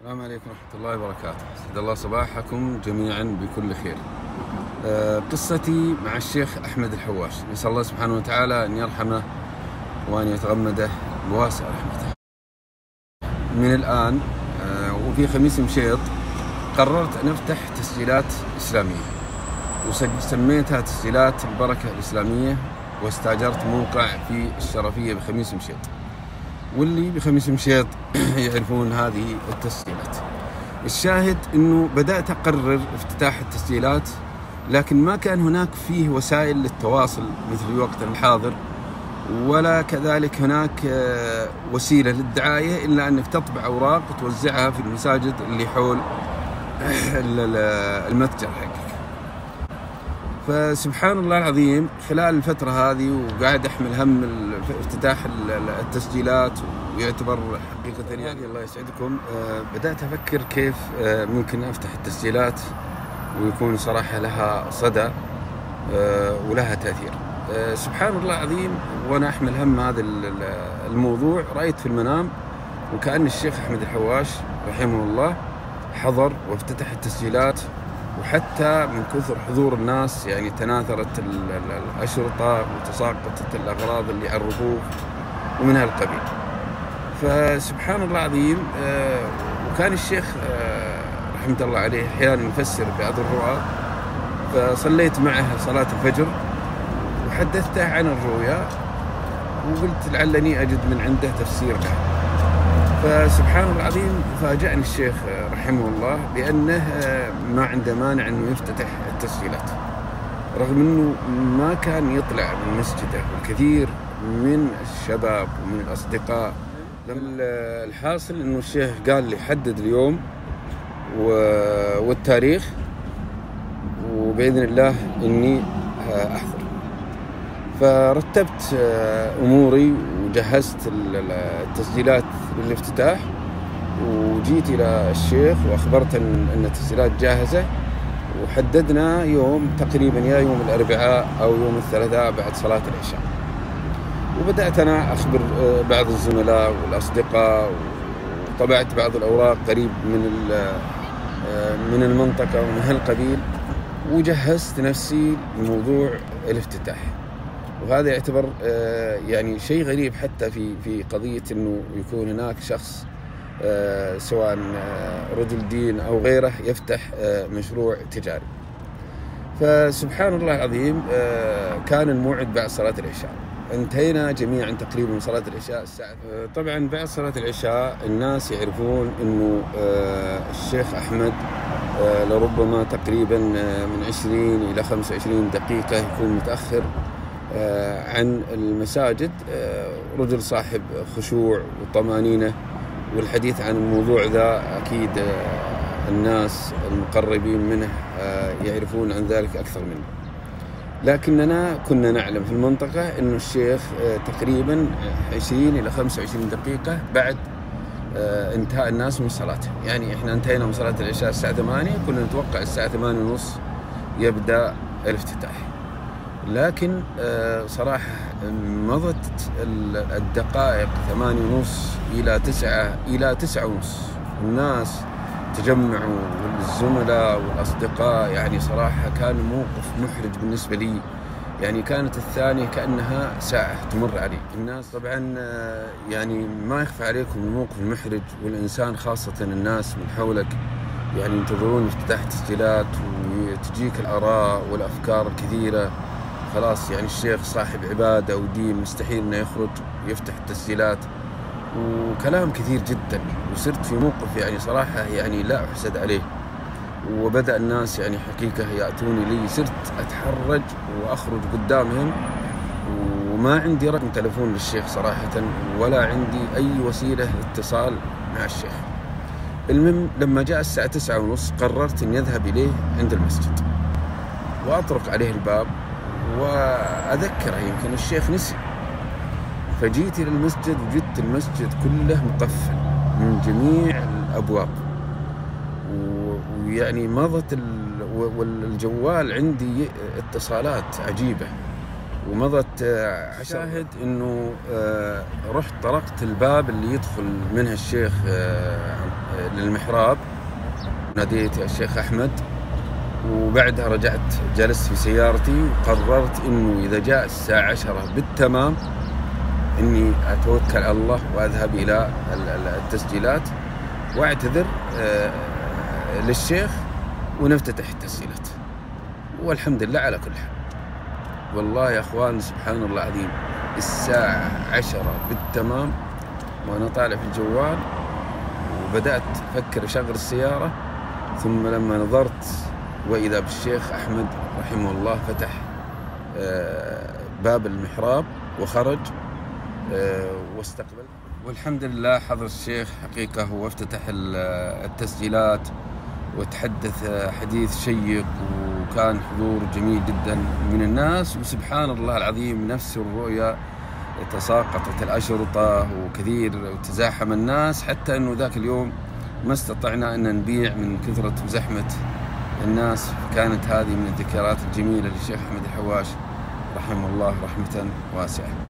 السلام عليكم ورحمة الله وبركاته. أسعد الله صباحكم جميعا بكل خير. قصتي مع الشيخ أحمد الحواش، نسأل الله سبحانه وتعالى أن يرحمه وأن يتغمده بواسع رحمته. من الآن وفي خميس مشيط قررت أن أفتح تسجيلات إسلامية، وسميتها تسجيلات البركة الإسلامية، واستأجرت موقع في الشرفية بخميس مشيط، واللي بخميس مشيط يعرفون هذه التسجيلات. الشاهد أنه بدأت أقرر افتتاح التسجيلات، لكن ما كان هناك فيه وسائل للتواصل مثل الوقت الحاضر، ولا كذلك هناك وسيلة للدعاية إلا أنك تطبع أوراق وتوزعها في المساجد اللي حول المتجر حقك. فسبحان الله العظيم خلال الفترة هذه وقاعد أحمل هم افتتاح التسجيلات، ويعتبر حقيقة يعني الله يسعدكم بدأت أفكر كيف ممكن أفتح التسجيلات ويكون صراحة لها صدى ولها تأثير. سبحان الله العظيم وأنا أحمل هم هذا الموضوع رأيت في المنام وكأن الشيخ أحمد الحواش رحمه الله حضر وافتتح التسجيلات، وحتى من كثر حضور الناس يعني تناثرت الأشرطة وتساقطت الأغراض اللي على الرفوف ومن هالقبيل. فسبحان الله العظيم وكان الشيخ رحمة الله عليه أحيانا يفسر بعض الرؤى، فصليت معه صلاة الفجر وحدثته عن الرؤيا وقلت لعلني أجد من عنده تفسير له. فسبحان الله العظيم فاجأني الشيخ رحمه الله بأنه ما عنده مانع أنه يفتتح التسجيلات، رغم أنه ما كان يطلع من مسجده، والكثير من الشباب ومن الأصدقاء. الحاصل أنه الشيخ قال لي حدد اليوم والتاريخ وبإذن الله أني أحضر. فرتبت أموري وجهزت التسجيلات للافتتاح، وجيت إلى الشيخ وأخبرت أن التسجيلات جاهزة، وحددنا يوم تقريبا يا يوم الأربعاء أو يوم الثلاثاء بعد صلاة العشاء. وبدأت أنا أخبر بعض الزملاء والأصدقاء، وطبعت بعض الأوراق قريب من المنطقة ومن هالقبيل، وجهزت نفسي لموضوع الافتتاح. وهذا يعتبر يعني شيء غريب حتى في قضية أنه يكون هناك شخص سواء رجل دين أو غيره يفتح مشروع تجاري. فسبحان الله العظيم كان الموعد بعد صلاة العشاء، انتهينا جميعا تقريبا من صلاة العشاء الساعة. طبعا بعد صلاة العشاء الناس يعرفون أنه الشيخ أحمد لربما تقريبا من 20 إلى 25 دقيقة يكون متأخر عن المساجد، رجل صاحب خشوع وطمانينة، والحديث عن الموضوع ذا أكيد الناس المقربين منه يعرفون عن ذلك أكثر منه. لكننا كنا نعلم في المنطقة أن الشيخ تقريبا 20 إلى 25 دقيقة بعد انتهاء الناس من صلاته. يعني إحنا انتهينا من صلاة العشاء الساعة 8، كنا نتوقع الساعة 8:30 يبدأ الافتتاح. لكن صراحة مضت الدقائق 8:30 إلى 9:30، الناس تجمعوا والزملاء والأصدقاء. يعني صراحة كان موقف محرج بالنسبة لي، يعني كانت الثانية كأنها ساعة تمر علي. الناس طبعا يعني ما يخفى عليكم الموقف المحرج، والإنسان خاصة الناس من حولك يعني ينتظرون افتتاح التسجيلات، وتجيك الآراء والأفكار الكثيرة. خلاص يعني الشيخ صاحب عبادة ودين، مستحيل انه يخرج ويفتح التسجيلات، وكلام كثير جدا. وصرت في موقف يعني صراحة يعني لا أحسد عليه، وبدأ الناس يعني حقيقة يأتوني لي، صرت أتحرج وأخرج قدامهم، وما عندي رقم تلفون للشيخ صراحة، ولا عندي أي وسيلة اتصال مع الشيخ. المهم لما جاء الساعة 9:30 قررت أن يذهب إليه عند المسجد وأطرق عليه الباب وأذكره، يمكن الشيخ نسي. فجيت إلى المسجد وجدت المسجد كله مقفل من جميع الأبواب، ويعني مضت والجوال عندي اتصالات عجيبة ومضت. شاهد إنه رحت طرقت الباب اللي يدخل منها الشيخ للمحراب، ناديت يا الشيخ أحمد، وبعدها رجعت جلست في سيارتي وقررت إنه إذا جاء الساعة 10 بالتمام إني أتوكل على الله وأذهب إلى التسجيلات وأعتذر للشيخ ونفتتح التسجيلات. والحمد لله على كل حال. والله يا أخوان سبحان الله العظيم، الساعة 10 بالتمام وأنا طالع في الجوال، وبدأت أفكر أشغل السيارة، ثم لما نظرت وإذا بالشيخ أحمد رحمه الله فتح باب المحراب وخرج واستقبل. والحمد لله حضر الشيخ حقيقة هو افتتح التسجيلات وتحدث حديث شيق، وكان حضور جميل جدا من الناس، وسبحان الله العظيم نفس الرؤيا تساقطت الأشرطة وكثير وتزاحم الناس، حتى أنه ذاك اليوم ما استطعنا أن نبيع من كثرة وزحمة الناس. كانت هذه من الذكريات الجميلة للشيخ أحمد الحواش رحمه الله رحمة واسعة.